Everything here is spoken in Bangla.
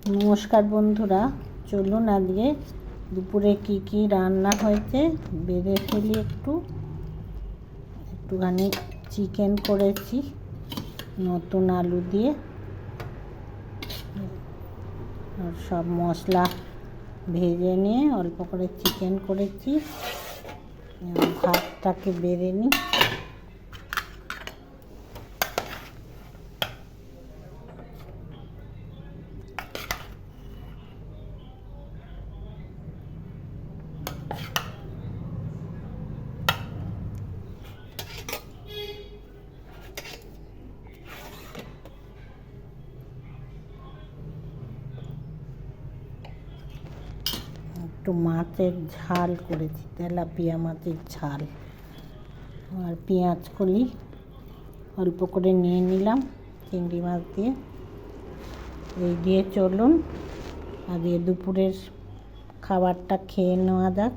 নমস্কার বন্ধুরা, চলুন আজকে দুপুরে কি রান্না হয়েছে বেড়ে ফেলি। একটুখানি চিকেন করেছি নতুন আলু দিয়ে, আর সব মশলা ভেজে নিয়ে অল্প করে চিকেন করেছি। ভাতটাকে বেড়ে নিই। একটু মাছের ঝাল করেছি, তেলাপিয়া মাছের ঝাল, আর পেঁয়াজ কলি অল্প করে নিয়ে নিলাম চিংড়ি মাছ দিয়ে। এই দিয়ে চলুন আজকে দুপুরের খাবারটা খেয়ে নেওয়া যাক।